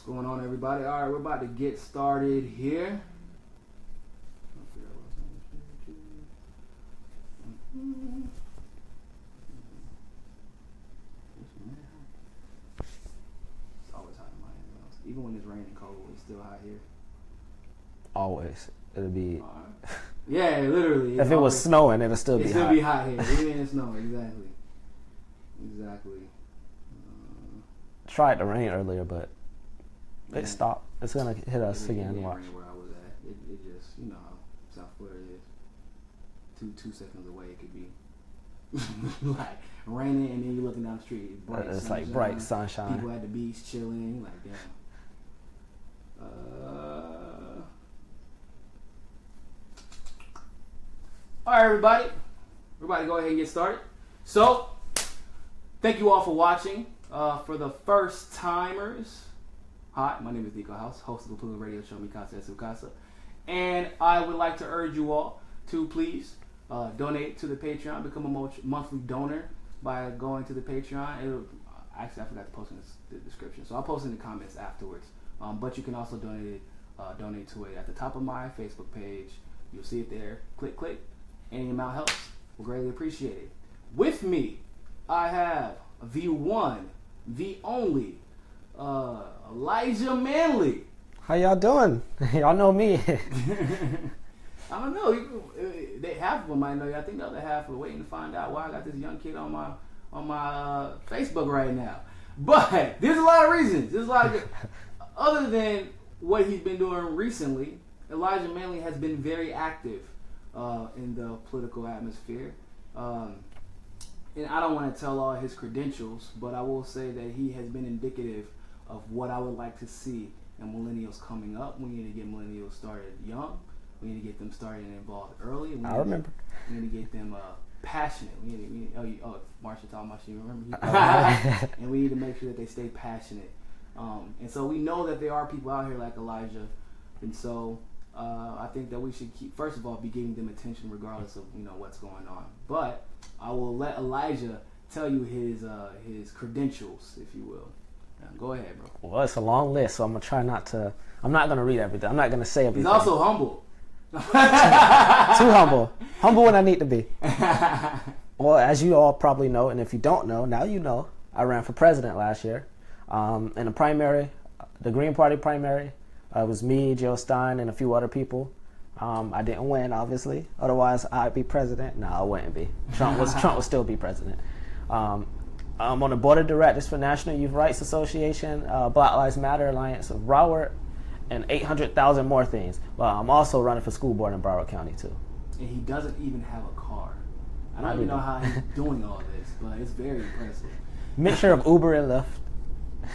going on, everybody? All right, we're about to get started here. It's always hot in Miami. Even when it's raining cold, it's still hot here. Always. It'll be... Yeah, literally. If it was snowing, it'll still be hot. It'll still be hot here, even in the snow. Exactly. Tried to rain earlier, but it stopped. It's gonna hit us again. Watch. Where I was at, it just, you know how South Florida is. Two seconds away, it could be like raining, and then you're looking down the street. Bright it's sunshine, like bright sunshine. People at the beach chilling, like damn. All right, everybody. We're about to go ahead and get started. So, thank you all for watching. For the first timers, hi, my name is Niko, host of the Pluto radio show Mikasa Esukasa, and I would like to urge you all to please donate to the Patreon, become a monthly donor by going to the Patreon. Actually, I forgot to post in the description, so I'll post in the comments afterwards. But you can also donate to it at the top of my Facebook page. You'll see it there. Click. Any amount helps. We'll greatly appreciate it. With me, I have the one, the only, Elijah Manley. How y'all doing? Y'all know me. I don't know. They half of them might know you. I think the other half are waiting to find out why I got this young kid on my Facebook right now. But there's a lot of reasons. There's a lot of good. Other than what he's been doing recently, Elijah Manley has been very active in the political atmosphere. And I don't want to tell all his credentials, but I will say that he has been indicative of what I would like to see in millennials coming up. We need to get millennials started young. We need to get them started and involved early. I remember. We need to get them passionate. Marsha talking about you remember? And we need to make sure that they stay passionate. And so we know that there are people out here like Elijah, and so I think that we should first of all, be giving them attention regardless of what's going on. But I will let Elijah tell you his credentials, if you will. Go ahead, bro. Well, it's a long list, so I'm gonna try not to. I'm not gonna read everything. I'm not gonna say everything. He's also humble. Too humble. Humble when I need to be. Well, as you all probably know, and if you don't know, now you know, I ran for president last year. In the primary, the Green Party primary, it was me, Jill Stein, and a few other people. I didn't win, obviously. Otherwise, I'd be president. No, I wouldn't be. Trump would still be president. I'm on the board of directors for National Youth Rights Association, Black Lives Matter Alliance of Broward, and 800,000 more things. But I'm also running for school board in Broward County, too. And he doesn't even have a car. I don't even know how he's doing all this, but it's very impressive. Mixture of Uber and Lyft.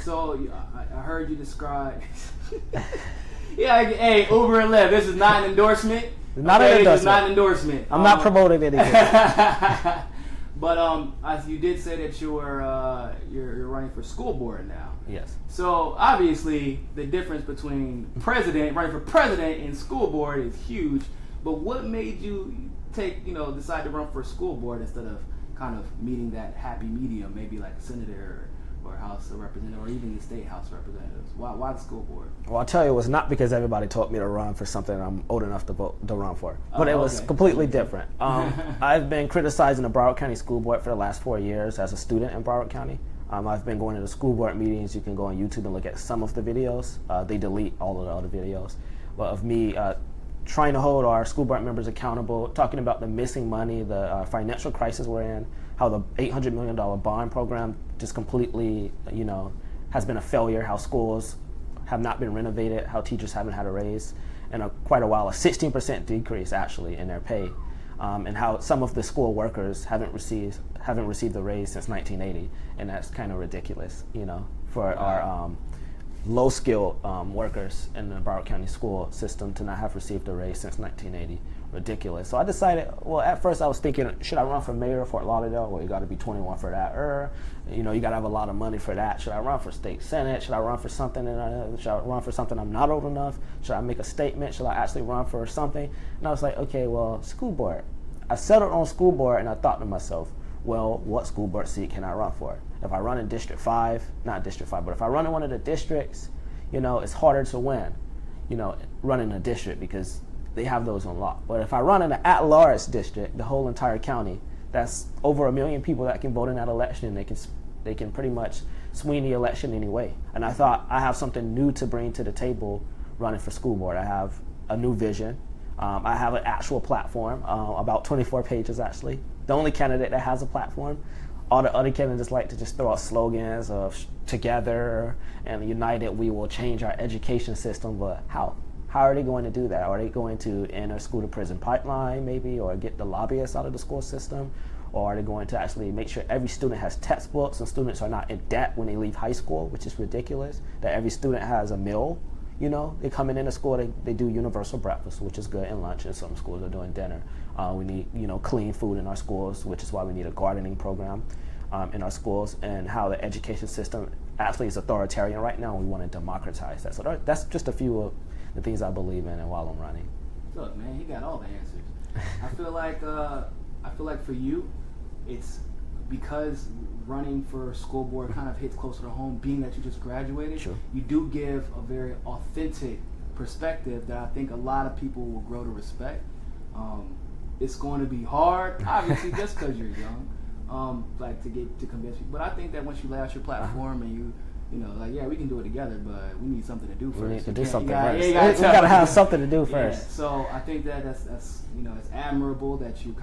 So, I heard you describe... Yeah, hey, Uber and Lyft, this is not an endorsement. Not an endorsement. This is not an endorsement. I'm not promoting anything. But as you did say that you're running for school board now. Yes. So obviously the difference between running for president and school board is huge. But what made you decide to run for school board instead of kind of meeting that happy medium, maybe like a senator or House of Representatives, or even the state House of Representatives? Why the school board? Well, I'll tell you, it was not because everybody told me to run for something I'm old enough to run for. But it was completely different. I've been criticizing the Broward County School Board for the last 4 years as a student in Broward County. I've been going to the school board meetings. You can go on YouTube and look at some of the videos. They delete all of the other videos. But of me trying to hold our school board members accountable, talking about the missing money, the financial crisis we're in, how the $800 million bond program just completely, has been a failure, how schools have not been renovated, how teachers haven't had a raise in quite a while, a 16% decrease actually in their pay, and how some of the school workers haven't received the raise since 1980, and that's kind of ridiculous, for our low-skilled workers in the Broward County school system to not have received a raise since 1980. Ridiculous. So I decided, well, at first I was thinking, should I run for mayor of Fort Lauderdale? Well, you got to be 21 for that. You got to have a lot of money for that. Should I run for state senate? Should I run for something? Should I run for something I'm not old enough? Should I make a statement? Should I actually run for something? And I was like, okay, well, school board. I settled on school board, and I thought to myself, well, what school board seat can I run for? If I run in District 5, not District 5, but if I run in one of the districts, it's harder to win, running a district because they have those on lock. But if I run in an at-large district, the whole entire county, that's over 1 million people that can vote in that election. They can pretty much swing the election anyway. And I thought I have something new to bring to the table running for school board. I have a new vision. I have an actual platform, about 24 pages actually. The only candidate that has a platform. All the other candidates like to just throw out slogans of together and united we will change our education system, but how? How are they going to do that? Are they going to enter school to prison pipeline maybe, or get the lobbyists out of the school system? Or are they going to actually make sure every student has textbooks and students are not in debt when they leave high school, which is ridiculous, that every student has a meal? They come into school, they do universal breakfast, which is good, and lunch, and some schools are doing dinner. We need, clean food in our schools, which is why we need a gardening program in our schools, and how the education system actually is authoritarian right now, and we want to democratize that. So that's just a few of the things I believe in and while I'm running. Look, man, he got all the answers. I feel like for you, it's because running for school board kind of hits closer to home, being that you just graduated. Sure. You do give a very authentic perspective that I think a lot of people will grow to respect. It's going to be hard, obviously, just because you're young, to convince people. But I think that once you lay out your platform and you we can do it together, but we need something to do first. We need to do something first. We got to have something to do first. Yeah, so I think that that's it's admirable that you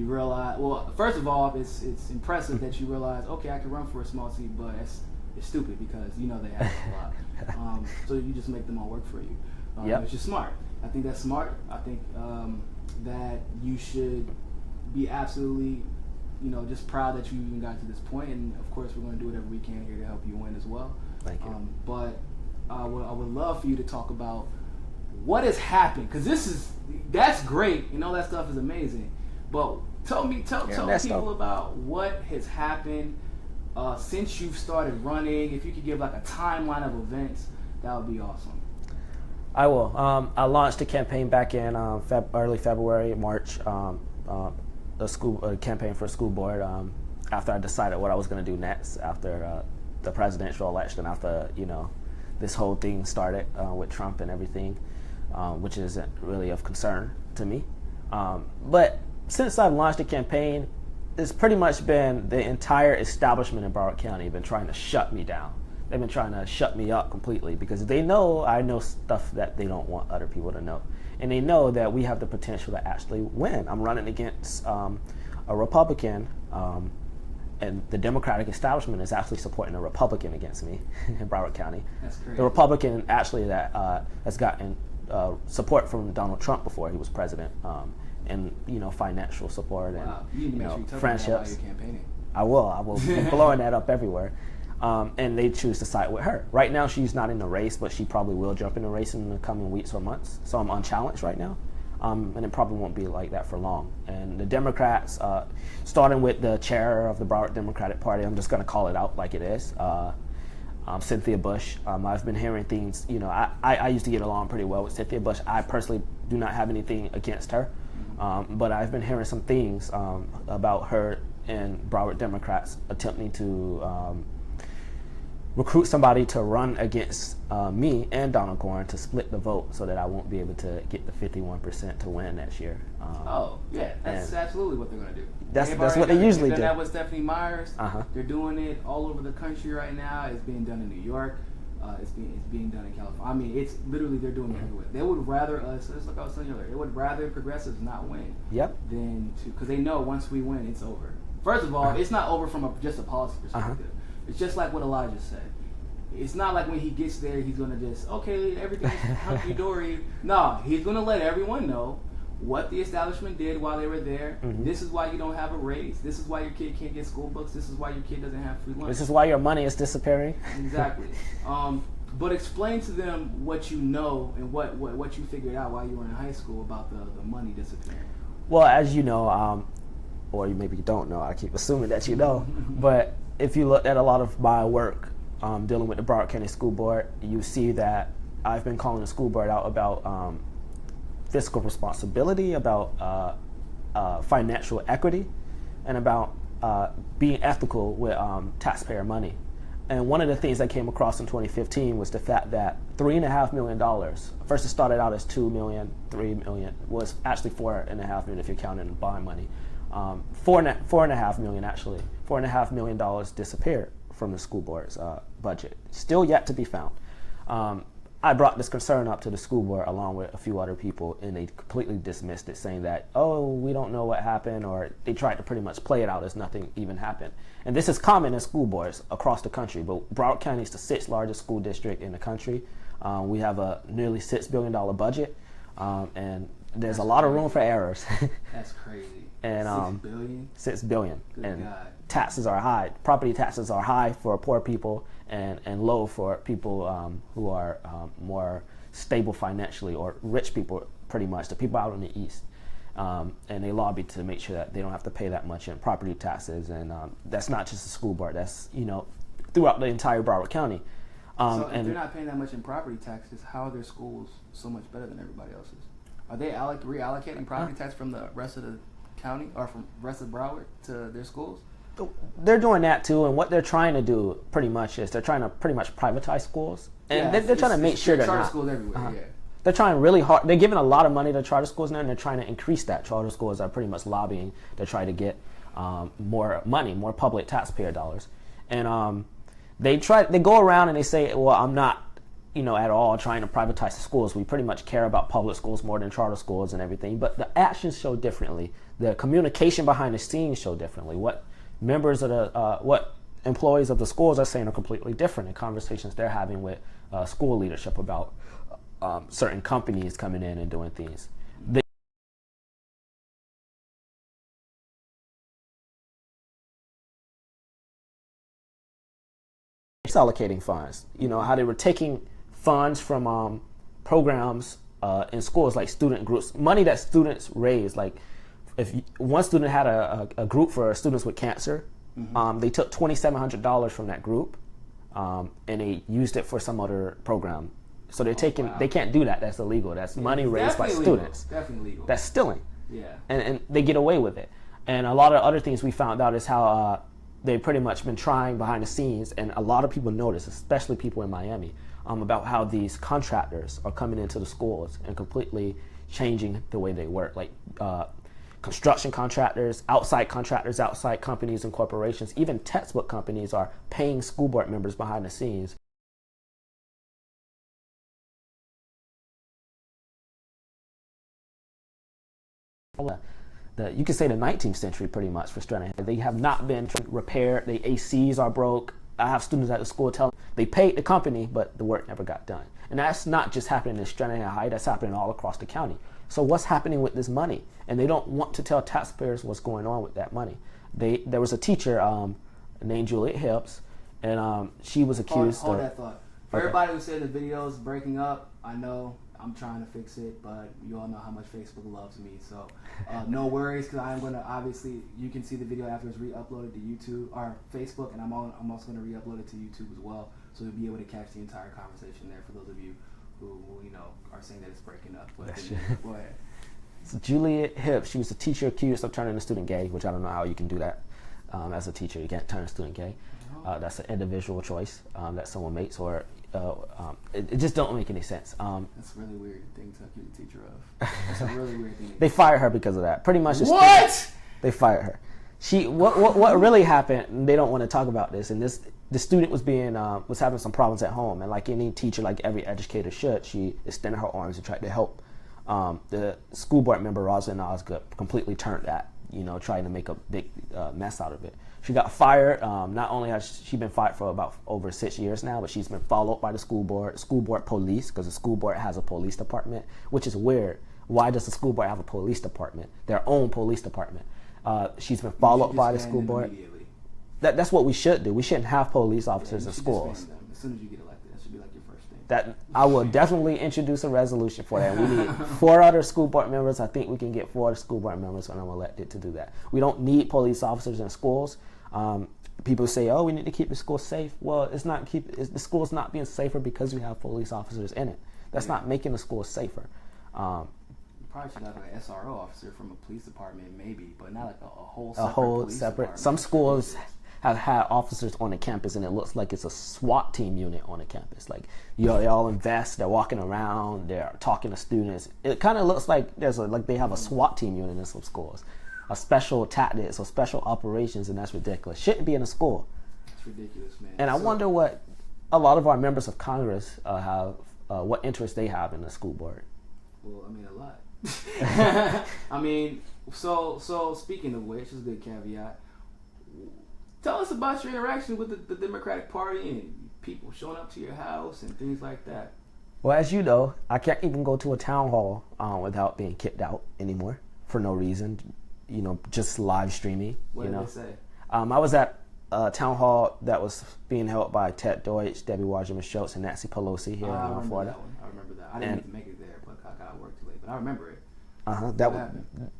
realize. Well, first of all, it's impressive that you realize, okay, I can run for a small seat, but it's stupid because they have a lot. So you just make them all work for you. It's just smart. I think that's smart. I think that you should be absolutely just proud that you even got to this point, and of course we're going to do whatever we can here to help you win as well. Thank you. But I would love for you to talk about what has happened, because that's great. That stuff is amazing. But tell people about what has happened since you've started running. If you could give like a timeline of events, that would be awesome. I will. I launched a campaign back in early February, March. A campaign for a school board after I decided what I was going to do next after the presidential election, after this whole thing started with Trump and everything, which isn't really of concern to me. But since I've launched the campaign, it's pretty much been the entire establishment in Broward County been trying to shut me down. They've been trying to shut me up completely because they know I know stuff that they don't want other people to know. And they know that we have the potential to actually win. I'm running against a Republican, and the Democratic establishment is actually supporting a Republican against me in Broward County. That's great. The Republican actually that has gotten support from Donald Trump before he was president, and financial support and friendships. I will be blowing that up everywhere. And they choose to side with her. Right now, she's not in the race, but she probably will jump in the race in the coming weeks or months. So I'm unchallenged right now, and it probably won't be like that for long. And the Democrats, starting with the chair of the Broward Democratic Party, I'm just going to call it out like it is, Cynthia Bush. I've been hearing things, I used to get along pretty well with Cynthia Bush. I personally do not have anything against her, but I've been hearing some things about her and Broward Democrats attempting to recruit somebody to run against me and Donald Corn to split the vote so that I won't be able to get the 51% to win next year. That's absolutely what they're going to do. That's what they usually do. That was Stephanie Myers. They're doing it all over the country right now. It's being done in New York. It's being done in California. I mean, it's literally they're doing it everywhere. They would rather us, just like I was telling you earlier, they would rather progressives not win. Than because they know once we win, it's over. First of all, it's not over from just a policy perspective. It's just like what Elijah said. It's not like when he gets there, he's going to just, okay, everything's hunky-dory. No, he's going to let everyone know what the establishment did while they were there. This is why you don't have a raise. This is why your kid can't get school books. This is why your kid doesn't have free lunch. This is why your money is disappearing. Exactly. But explain to them what you know and what you figured out while you were in high school about the money disappearing. Well, as you know, or you maybe don't know, I keep assuming that you know, but if you look at a lot of my work dealing with the Broward County School Board, you see that I've been calling the school board out about fiscal responsibility, about financial equity, and about being ethical with taxpayer money. And one of the things I came across in 2015 was the fact that $3.5 million, first it started out as $2 million, $3 million, was actually $4.5 million if you're counting bond money. $4.5 million actually, $4.5 million disappeared from the school board's budget, still yet to be found. I brought this concern up to the school board along with a few other people, and they completely dismissed it, saying that, oh, we don't know what happened, or they tried to pretty much play it out as nothing even happened. And this is common in school boards across the country, but Broward County is the 6th largest school district in the country. We have a nearly $6 billion budget, and there's a lot of room for errors. That's crazy. And $6 billion? $6 billion. Good and God. Taxes are high. Property taxes are high for poor people and low for people who are more stable financially, or rich people, pretty much, the people out in the East. And they lobby to make sure that they don't have to pay that much in property taxes. And that's not just the school board. That's, throughout the entire Broward County. So if they're not paying that much in property taxes, how are their schools so much better than everybody else's? Are they reallocating property tax from the rest of the county or from the rest of Broward to their schools? They're doing that too, and what they're trying to do pretty much is they're trying to pretty much privatize schools, and they're trying to make sure they're charter not. Schools everywhere, yeah. They're trying really hard. They're giving a lot of money to charter schools now, and they're trying to increase that. Charter schools are pretty much lobbying to try to get more money, more public taxpayer dollars, and they go around and they say, well, I'm not, at all trying to privatize the schools. We pretty much care about public schools more than charter schools and everything, but the actions show differently. The communication behind the scenes show differently. What members of what employees of the schools are saying are completely different in conversations they're having with school leadership about certain companies coming in and doing things. Allocating funds, how they were taking funds from programs in schools, like student groups, money that students raised. Like if one student had a group for students with cancer, they took $2,700 from that group and they used it for some other program. So they're taking, they can't do that. That's illegal. That's money raised by students. Definitely legal. That's stealing. Yeah. And they get away with it. And a lot of other things we found out is how they've pretty much been trying behind the scenes, and a lot of people notice, especially people in Miami, about how these contractors are coming into the schools and completely changing the way they work. Like construction contractors, outside companies and corporations, even textbook companies are paying school board members behind the scenes. You could say the 19th century pretty much for Stranahan. They have not been repaired. The ACs are broke. I have students at the school telling they paid the company, but the work never got done. And that's not just happening in Stranahan High, that's happening all across the county. So what's happening with this money? And they don't want to tell taxpayers what's going on with that money. There was a teacher named Juliet Hibbs, and she was accused Hold that thought. For everybody who said the video's breaking up, I know I'm trying to fix it, but you all know how much Facebook loves me, so no worries, because I'm going to, obviously, you can see the video after it's re-uploaded to YouTube, or Facebook, and I'm also going to re-upload it to YouTube as well, so you'll be able to catch the entire conversation there for those of you who are saying that it's breaking up. But go ahead. So Juliet Hibbs, she was a teacher accused of turning a student gay, which I don't know how you can do that as a teacher. You can't turn a student gay. That's an individual choice that someone makes, or it just don't make any sense. That's a really weird thing to accuse a teacher of. That's a really weird thing. They fired her because of that. Pretty much. What? They fired her. What really happened? They don't want to talk about this. And the student was having some problems at home, and like any teacher, like every educator should, she extended her arms and tried to help. The school board member Rosalind Osgood completely turned that, trying to make a big mess out of it. She got fired. Not only has she been fired for about over 6 years now, but she's been followed by the school board police, because the school board has a police department, which is weird. Why does the school board have a police department, their own police department? She's been followed by the school board. That's what we should do. We shouldn't have police officers in schools. As soon as you get elected, that should be like your first thing. That I will definitely introduce a resolution for that. We need 4 other school board members. I think we can get 4 other school board members when I'm elected to do that. We don't need police officers in schools. People say, "Oh, we need to keep the schools safe." Well, the school's not being safer because we have police officers in it. That's not making the schools safer. You probably should have an SRO officer from a police department, maybe, but not like a whole separate police department. Some schools have had officers on the campus, and it looks like it's a SWAT team unit on the campus. Like, they all in vests, they're walking around, they're talking to students. It kind of looks like they have a SWAT team unit in some schools, a special tactics or special operations, and that's ridiculous. Shouldn't be in a school. It's ridiculous, man. And I wonder what a lot of our members of Congress have, what interest they have in the school board. Well, I mean, a lot. I mean, so speaking of which, is a good caveat. Tell us about your interaction with the Democratic Party and people showing up to your house and things like that. Well, as you know, I can't even go to a town hall without being kicked out anymore for no reason. Just live streaming. What did they say? I was at a town hall that was being held by Ted Deutsch, Debbie Wassermann-Schultz, and Nancy Pelosi here in Florida. I remember that. I didn't even make it there, but I got work too late. But I remember it.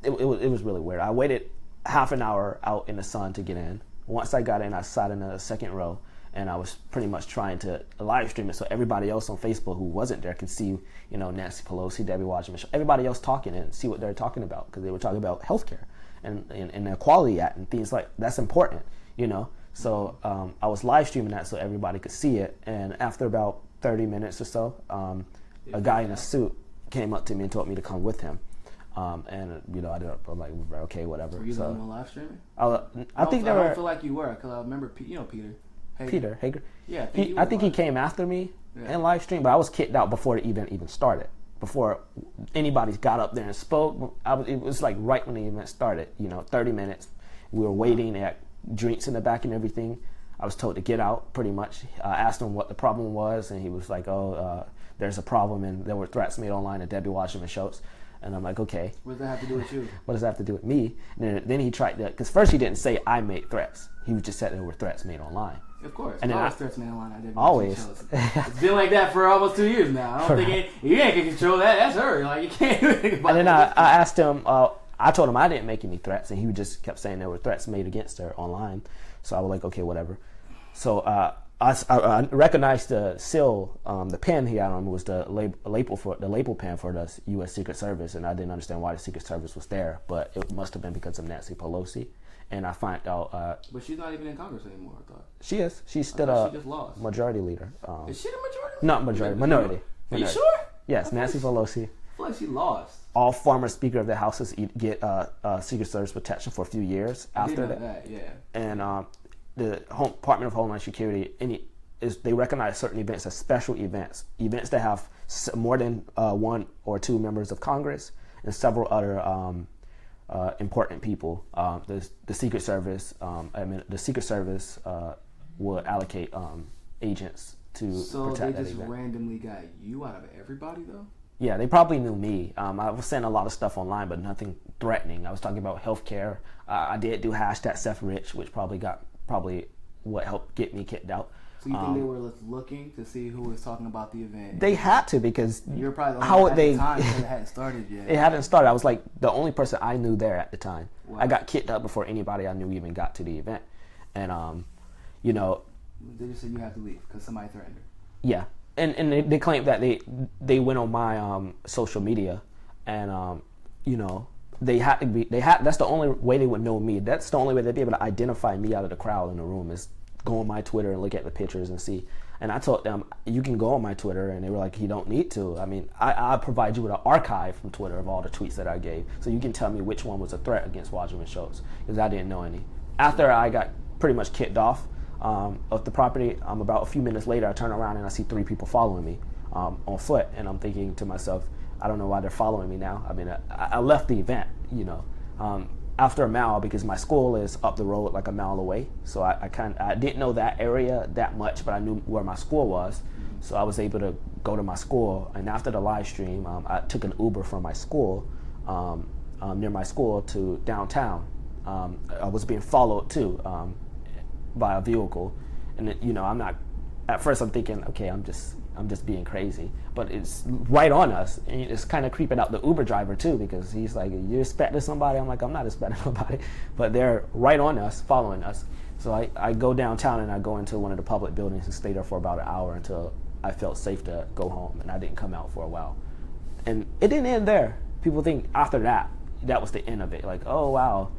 It was really weird. I waited half an hour out in the sun to get in. Once I got in, I sat in the second row, and I was pretty much trying to live stream it so everybody else on Facebook who wasn't there could see, Nancy Pelosi, Debbie Wassermann, everybody else talking and see what they're talking about, because they were talking about healthcare and the Equality Act and things like that's important, So I was live streaming that so everybody could see it, and after about 30 minutes or so, a guy in a suit came up to me and told me to come with him. I'm like, okay, whatever. Were you the one live streaming? I don't feel like you were, because I remember, Peter. Peter Hager. Yeah, I think he came after me in live stream, but I was kicked out before the event even started. Before anybody got up there and spoke, it was like right when the event started. 30 minutes. We were waiting. They had drinks in the back and everything. I was told to get out, pretty much. I asked him what the problem was, and he was like, there's a problem, and there were threats made online at Debbie Wassermann-Schultz. And I'm like, okay. What does that have to do with you? What does that have to do with me? And then he tried to, because first he didn't say I made threats. He just said there were threats made online. Of course. And always threats made online. Always. It's been like that for almost 2 years now. I don't think you ain't can control that. That's her. Like, you can't do anything about And then I asked him, I told him I didn't make any threats, and he just kept saying there were threats made against her online. So I was like, okay, whatever. So I recognized the seal, the pen he had on was the label pen for the U.S. Secret Service, and I didn't understand why the Secret Service was there, but it must have been because of Nancy Pelosi. And I find out. But she's not even in Congress anymore, I thought. She is. She's still she just lost. Majority leader. Is she the majority? Not majority. Minority. Are you sure? Yes, Nancy Pelosi. I feel like she lost. All former Speaker of the Houses get Secret Service protection for a few years after that. Yeah. And the Department of Homeland Security, they recognize certain events as special events that have more than one or two members of Congress and several other important people. The Secret Service, the Secret Service would allocate agents to protect that event. So they just randomly got you out of everybody, though? Yeah, they probably knew me. I was saying a lot of stuff online, but nothing threatening. I was talking about healthcare. I did do hashtag Seth Rich, which probably what helped get me kicked out. So you think they were looking to see who was talking about the event? They had to, because you're probably the only at the time because it hadn't started yet. It hadn't started. I was like the only person I knew there at the time. Wow. I got kicked out before anybody I knew even got to the event, and they just said you have to leave because somebody threatened her. Yeah, and they claimed that they went on my social media, and they had to be. That's the only way they would know me. That's the only way they'd be able to identify me out of the crowd in the room is go on my Twitter and look at the pictures and see. And I told them, you can go on my Twitter, and they were like, you don't need to. I mean, I provide you with an archive from Twitter of all the tweets that I gave, so you can tell me which one was a threat against Wassermann-Schultz, because I didn't know any. After I got pretty much kicked off of the property, about a few minutes later, I turn around and I see 3 people following me on foot, and I'm thinking to myself, I don't know why they're following me now. I mean, I left the event, after a mile, because my school is up the road like a mile away. So I didn't know that area that much, but I knew where my school was. So I was able to go to my school. And after the live stream, I took an Uber from my school, near my school, to downtown. I was being followed too by a vehicle, and I'm not. At first, I'm thinking, okay, I'm just being crazy, but it's right on us, and it's kind of creeping out the Uber driver too, because he's like, "You expecting somebody?" I'm like, "I'm not expecting nobody," but they're right on us, following us. So I go downtown and I go into one of the public buildings and stay there for about an hour until I felt safe to go home, and I didn't come out for a while. And it didn't end there. People think after that was the end of it. Like, oh wow,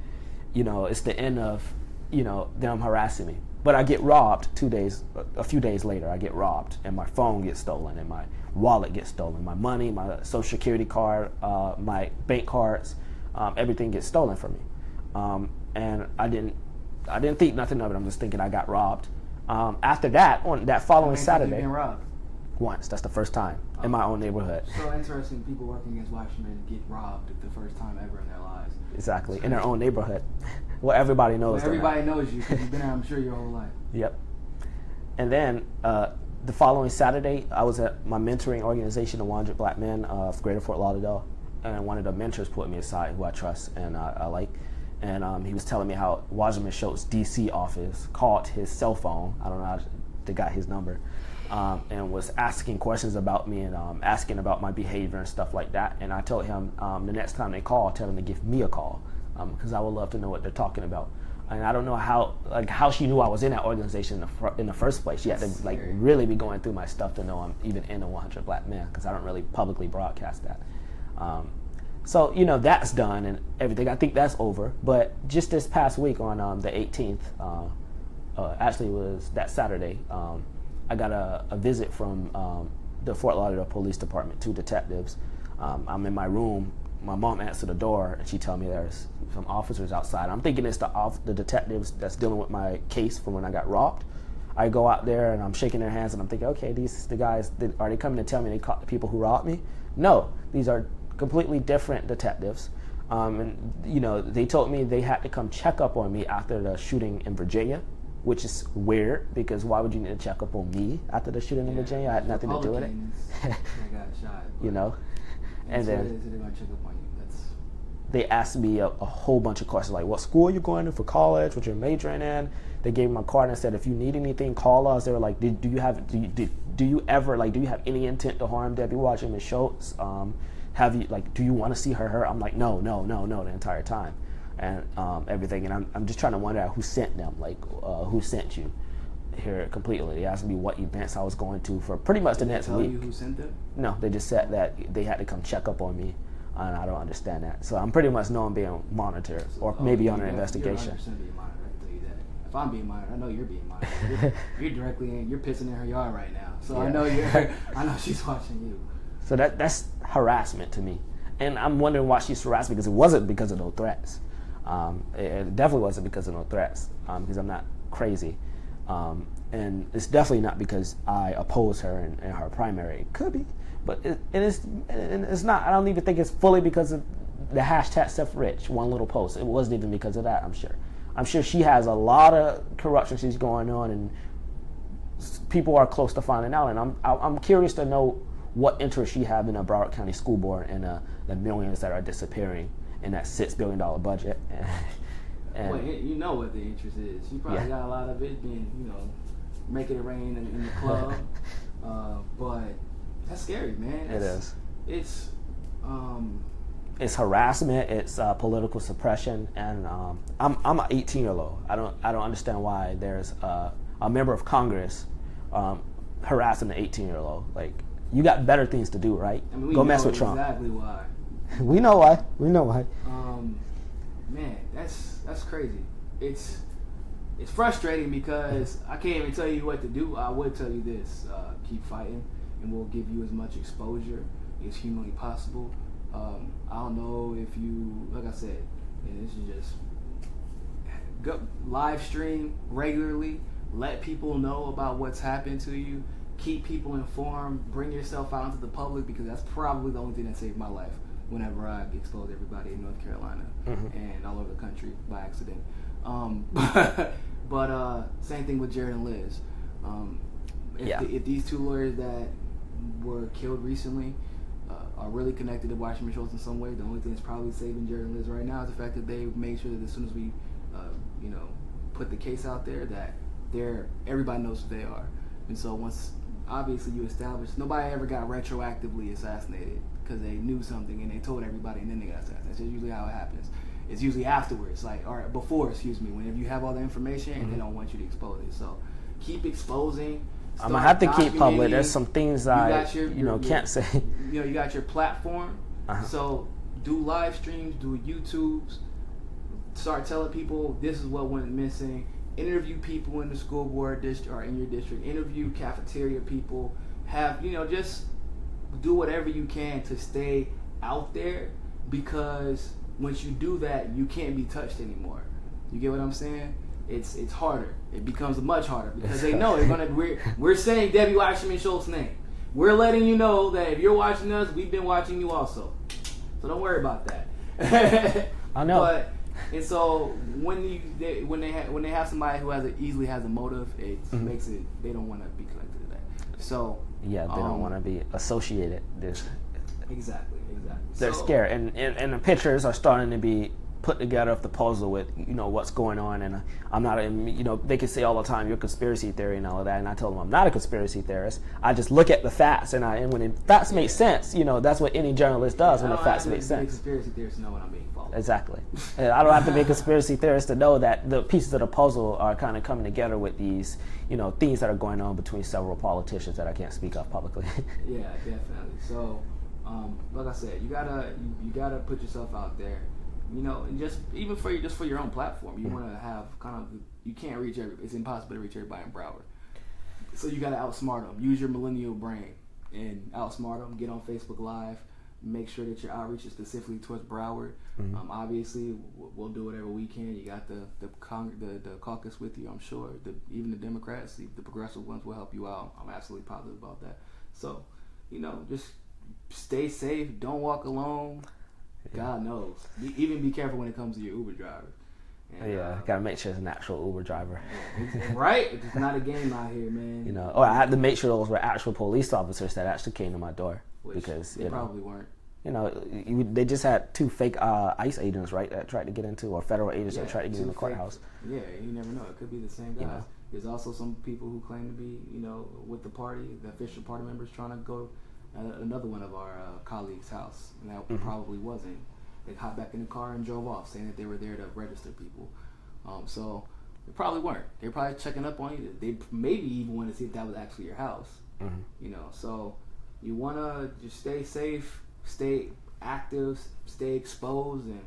it's the end of them harassing me. But I get robbed a few days later. I get robbed, and my phone gets stolen, and my wallet gets stolen. My money, my social security card, my bank cards, everything gets stolen from me. And I didn't think nothing of it. I'm just thinking I got robbed. After that, on that following Saturday, you been robbed? Once. That's the first time in my own neighborhood. So interesting. People working against Wasserman get robbed the first time ever in their lives. Exactly, in their own neighborhood. Well, everybody knows. Well, everybody knows you because you've been there, I'm sure, your whole life. Yep. And then the following Saturday, I was at my mentoring organization, the 100 Black Men of Greater Fort Lauderdale, and one of the mentors put me aside, who I trust and I like, and he was telling me how Wassermann-Schultz DC office called his cell phone. I don't know how they got his number. And was asking questions about me and asking about my behavior and stuff like that. And I told him the next time they call, tell them to give me a call because I would love to know what they're talking about. And I don't know how she knew I was in that organization in the first place. She had to really be going through my stuff to know I'm even in the 100 Black Men because I don't really publicly broadcast that. So that's done and everything. I think that's over. But just this past week on the 18th, actually it was that Saturday. I got a visit from the Fort Lauderdale Police Department, 2 detectives. I'm in my room. My mom answered the door, and she told me there's some officers outside. I'm thinking it's the detectives that's dealing with my case from when I got robbed. I go out there, and I'm shaking their hands, and I'm thinking, okay, the guys, are they coming to tell me they caught the people who robbed me? No, these are completely different detectives. And they told me they had to come check up on me after the shooting in Virginia, which is weird because why would you need to check up on me after the shooting in Virginia? I had nothing to do with it. They got shot. And then they're gonna check up on you. They asked me a whole bunch of questions like, what school are you going to for college? What you're majoring in? They gave me my card and said, if you need anything, call us. They were like, do you have any intent to harm Debbie Wassermann-Schultz? Do you want to see her hurt? I'm like, no, the entire time. And everything, and I'm just trying to wonder out who sent them, who sent you here completely. They asked me what events I was going to for pretty much the next week. Did they tell you who sent them? No, they just said that they had to come check up on me, and I don't understand that. So I'm pretty much know I'm being monitored, or maybe under investigation. You're 100% being monitored, I can tell you that. If I'm being monitored, I know you're being monitored. You're directly you're pissing in her yard right now. So yeah. I know she's watching you. So that's harassment to me. And I'm wondering why she's harassed me, because it wasn't because of no threats. It definitely wasn't because of no threats, because I'm not crazy. And it's definitely not because I oppose her in her primary. It could be, but it's not. I don't even think it's fully because of the hashtag Steph Rich, one little post. It wasn't even because of that, I'm sure. I'm sure she has a lot of corruption she's going on, and people are close to finding out. And I'm curious to know what interest she have in a Broward County School Board and the millions that are disappearing in that $6 billion budget. Well, you know what the interest is. She probably got a lot of it being, making it rain in the club. But that's scary, man. It is. It's harassment. It's political suppression, and I'm an 18-year-old. I don't understand why there's a member of Congress harassing an 18-year-old. Like, you got better things to do, right? I mean, Go mess with Trump. Exactly why. We know why. Man, that's crazy. It's frustrating because I can't even tell you what to do. I would tell you this: keep fighting, and we'll give you as much exposure as humanly possible. I don't know if you, like I said, and this is just go live stream regularly. Let people know about what's happened to you. Keep people informed. Bring yourself out into the public, because that's probably the only thing that saved my life whenever I exposed everybody in North Carolina and all over the country by accident. But same thing with Jared and Liz. If these 2 lawyers that were killed recently are really connected to Wassermann-Schultz in some way, the only thing that's probably saving Jared and Liz right now is the fact that they made sure that as soon as we put the case out there, that everybody knows who they are. And so once obviously you establish, nobody ever got retroactively assassinated because they knew something and they told everybody and then they got assassinated. That's usually how it happens. It's usually afterwards, when you have all the information and they don't want you to expose it. So keep exposing. I'm gonna have to keep public. There's some things can't say. You got your platform, so do live streams, do YouTubes, start telling people this is what went missing. Interview people in the school board district or in your district. Interview cafeteria people. Have, just do whatever you can to stay out there, because once you do that, you can't be touched anymore. You get what I'm saying? It's harder. It becomes much harder because they know we're saying Debbie Wassermann-Schultz's name. We're letting you know that if you're watching us, we've been watching you also. So don't worry about that. I know. And so when they have somebody who easily has a motive, it makes it, they don't want to be connected to that. So yeah, they don't want to be associated. Exactly. They're scared, and the pictures are starting to be put together of the puzzle with what's going on. And I'm not, they can say all the time you're a conspiracy theory and all of that, and I tell them I'm not a conspiracy theorist. I just look at the facts, and when the facts make sense, that's what any journalist does when the facts make sense. Conspiracy theorists know when I'm being followed. Exactly. I don't have to be a conspiracy theorist to know that the pieces of the puzzle are kind of coming together with these, things that are going on between several politicians that I can't speak of publicly. Yeah, definitely. So, like I said, you gotta put yourself out there. And just even for your own platform, you want to have you can't reach it's impossible to reach everybody in Broward. So you got to outsmart them. Use your millennial brain and outsmart them. Get on Facebook Live. Make sure that your outreach is specifically towards Broward. Obviously, we'll do whatever we can. You got the caucus with you, I'm sure. Even the Democrats, the progressive ones will help you out. I'm absolutely positive about that. So, just stay safe. Don't walk alone. God knows. Even be careful when it comes to your Uber driver. And, gotta make sure it's an actual Uber driver. Right? It's not a game out here, man. I had to make sure those were actual police officers that actually came to my door. Because they probably weren't. They just had 2 fake ICE agents, right, that tried to get into, or federal agents that tried to get in the courthouse. Yeah, you never know. It could be the same guys. There's also some people who claim to be, with the party, the official party members trying to go another one of our colleagues' house, and that probably wasn't. They hopped back in the car and drove off, saying that they were there to register people. So they probably weren't. They were probably checking up on you. They maybe even wanted to see if that was actually your house. So you want to just stay safe, stay active, stay exposed, and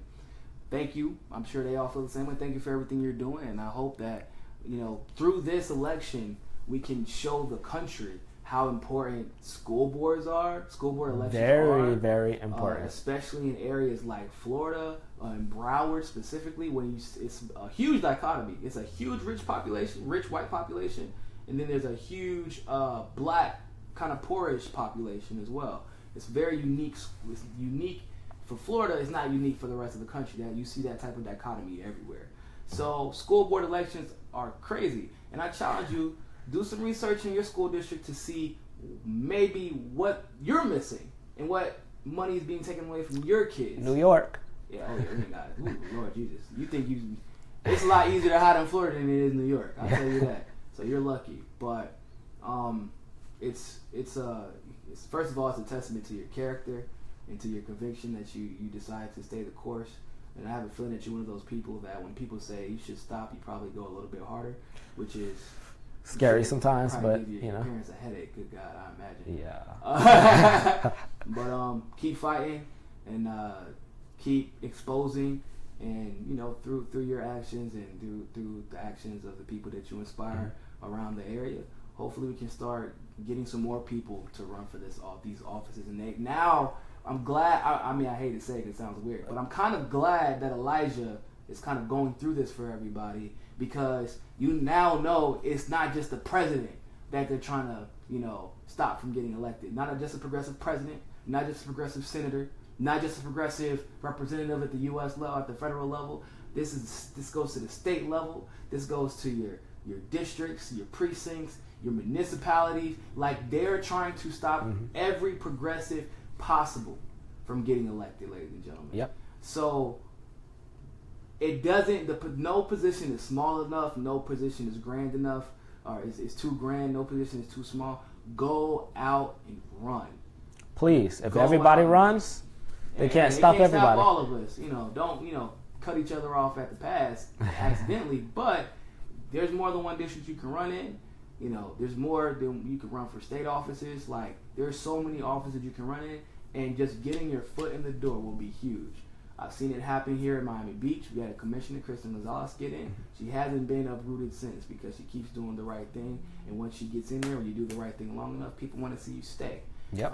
thank you. I'm sure they all feel the same way. Thank you for everything you're doing, and I hope that through this election we can show the country how important school boards are. School board elections are very important, especially in areas like Florida and Broward specifically, when it's a huge dichotomy. It's a huge rich white population, and then there's a huge black kind of poorish population as well. It's very unique. It's unique for Florida. It's not unique for the rest of the country. That you see that type of dichotomy everywhere. So school board elections are crazy, and I challenge you. Do some research in your school district to see maybe what you're missing and what money is being taken away from your kids. New York. Yeah, Ooh, Lord Jesus. You think it's a lot easier to hide in Florida than it is New York. I'll tell you that. So you're lucky. But it's first of all, it's a testament to your character and to your conviction that you decide to stay the course. And I have a feeling that you're one of those people that when people say you should stop, you probably go a little bit harder, which is scary sometimes, but your parents a headache. Good God, I imagine. Yeah. But keep fighting and keep exposing, and through your actions and through the actions of the people that you inspire around the area. Hopefully, we can start getting some more people to run for these offices. And now I'm glad. I mean, I hate to say it, 'cause it sounds weird, but I'm kind of glad that Elijah is kind of going through this for everybody. Because you now know it's not just the president that they're trying to, stop from getting elected. Not just a progressive president, not just a progressive senator, not just a progressive representative at the U.S. level, at the federal level. This goes to the state level. This goes to your districts, your precincts, your municipalities. Like, they're trying to stop every progressive possible from getting elected, ladies and gentlemen. Yep. So it doesn't. No position is small enough. No position is grand enough, or is too grand. No position is too small. Go out and run. Please, if everybody runs, they can't stop everybody. Stop all of us. Don't cut each other off at the pass accidentally. But there's more than one district you can run in. There's more than you can run for state offices. Like, there's so many offices you can run in, and just getting your foot in the door will be huge. I've seen it happen here in Miami Beach. We had a commissioner, Kristen Gonzalez, get in. She hasn't been uprooted since because she keeps doing the right thing. And once she gets in there, when you do the right thing long enough, people want to see you stay. Yep.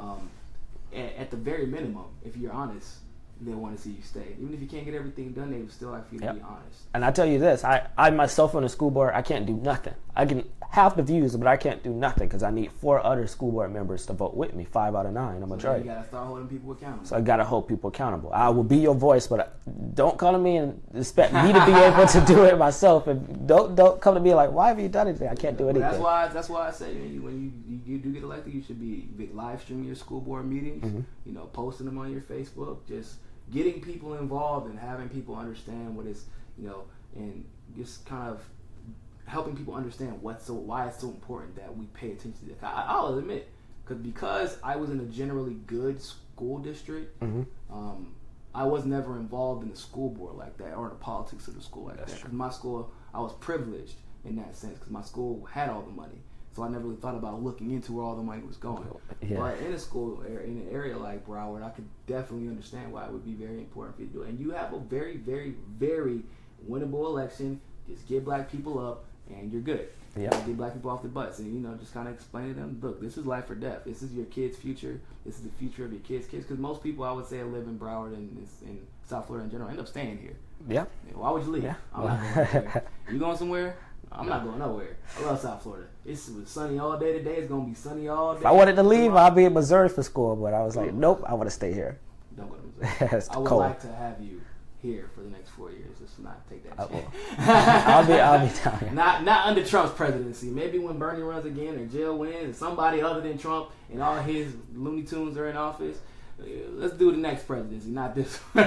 At the very minimum, if you're honest, they want to see you stay. Even if you can't get everything done, they would still like for you to be honest. And I tell you this, I myself on the school board, I can't do nothing. I can have the views, but I can't do nothing because I need 4 other school board members to vote with me, 5 out of 9, a majority. You got to start holding people accountable. So I got to hold people accountable. I will be your voice, but don't come to me and expect me to be able to do it myself. And don't come to me like, why have you done anything? I can't do anything. That's why I say when you do get elected, you should be live streaming your school board meetings, posting them on your Facebook, just getting people involved and having people understand what is, and just kind of helping people understand why it's so important that we pay attention to this. I'll admit, because I was in a generally good school district, I was never involved in the school board like that or the politics of the school like that. Because my school, I was privileged in that sense because my school had all the money. So I never really thought about looking into where all the money was going. Yeah. But in a school, in an area like Broward, I could definitely understand why it would be very important for you to do it. And you have a very, very, very winnable election. Just get black people up, and you're good. Yeah. Get black people off the bus, and just kind of explain to them, look, this is life or death. This is your kid's future. This is the future of your kids' kids. Because most people, I would say, live in Broward and in South Florida in general, end up staying here. Yeah. Why would you leave? Yeah. I'm not going anywhere. You going somewhere? I'm not going nowhere. I love South Florida. It was sunny all day today. It's going to be sunny all day. If I wanted to leave, I'd be in Missouri for school, but I was like, nope, I want to stay here. Don't go to Missouri. I would like to have you here for the next 4 years. Let's not take that chance. I'll be down here. Not under Trump's presidency. Maybe when Bernie runs again or Jill wins and somebody other than Trump and all his Looney Tunes are in office. Let's do the next presidency, not this one.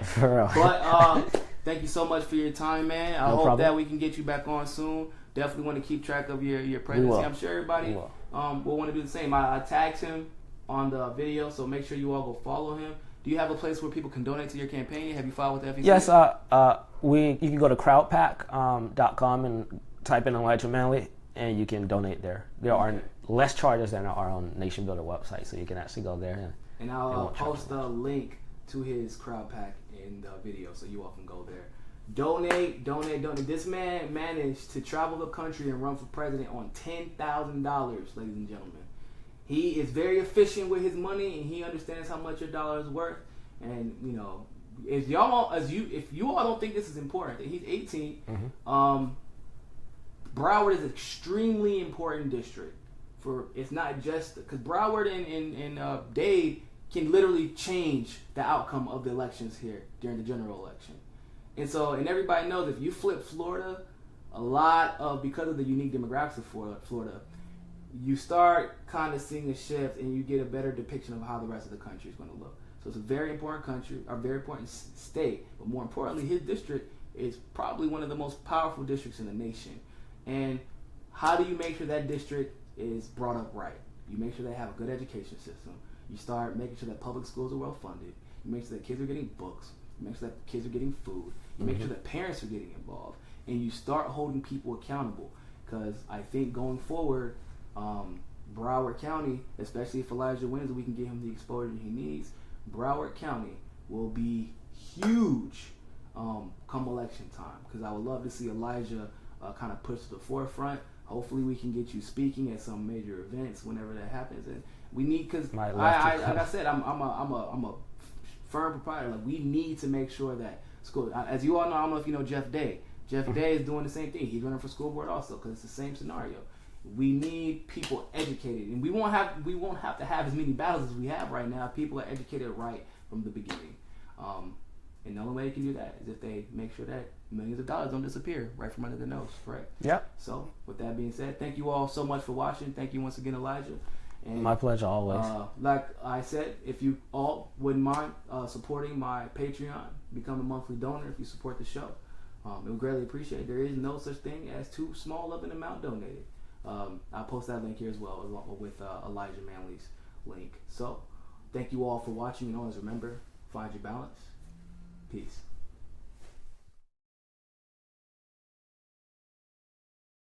For real. But thank you so much for your time, man. I hope that we can get you back on soon. Definitely want to keep track of your presidency. I'm sure everybody will want to do the same. I tagged him on the video, so make sure you all go follow him. Do you have a place where people can donate to your campaign? Have you filed with the FEC? Yes, you can go to crowdpack.com and type in Elijah Manley, and you can donate there. There are less charges than there are on Nation Builder website, so you can actually go there. And I'll post the link to his crowd pack in the video, so you all can go there. Donate. This man managed to travel the country and run for president on $10,000, ladies and gentlemen. He is very efficient with his money, and he understands how much your dollar is worth. And if you all don't think this is important, that he's 18. Broward is an extremely important district. It's not just because Broward and Dade can literally change the outcome of the elections here during the general election. And everybody knows if you flip Florida, because of the unique demographics of Florida, you start kind of seeing a shift and you get a better depiction of how the rest of the country is going to look. So it's a very important country, a very important state, but more importantly, his district is probably one of the most powerful districts in the nation. And how do you make sure that district is brought up right? You make sure they have a good education system. You start making sure that public schools are well funded. You make sure that kids are getting books. You make sure that kids are getting food. You make sure that parents are getting involved. And you start holding people accountable. Because I think going forward, Broward County, especially if Elijah wins and we can get him the exposure he needs, Broward County will be huge come election time. Because I would love to see Elijah kind of push to the forefront. Hopefully we can get you speaking at some major events whenever that happens. And we need, because like I said, I'm a firm proprietor. Like, we need to make sure that school, as you all know, I don't know if you know Jeff Day. Jeff Day is doing the same thing. He's running for school board also because it's the same scenario. We need people educated, and we won't have to have as many battles as we have right now. People are educated right from the beginning, and the only way they can do that is if they make sure that millions of dollars don't disappear right from under their nose. Right? Yeah. So, with that being said, thank you all so much for watching. Thank you once again, Elijah. And, my pleasure, always. Like I said, if you all wouldn't mind supporting my Patreon, become a monthly donor if you support the show. It would greatly appreciate it. There is no such thing as too small of an amount donated. I'll post that link here as well, along with Elijah Manley's link. So, thank you all for watching, and always remember, find your balance. Peace.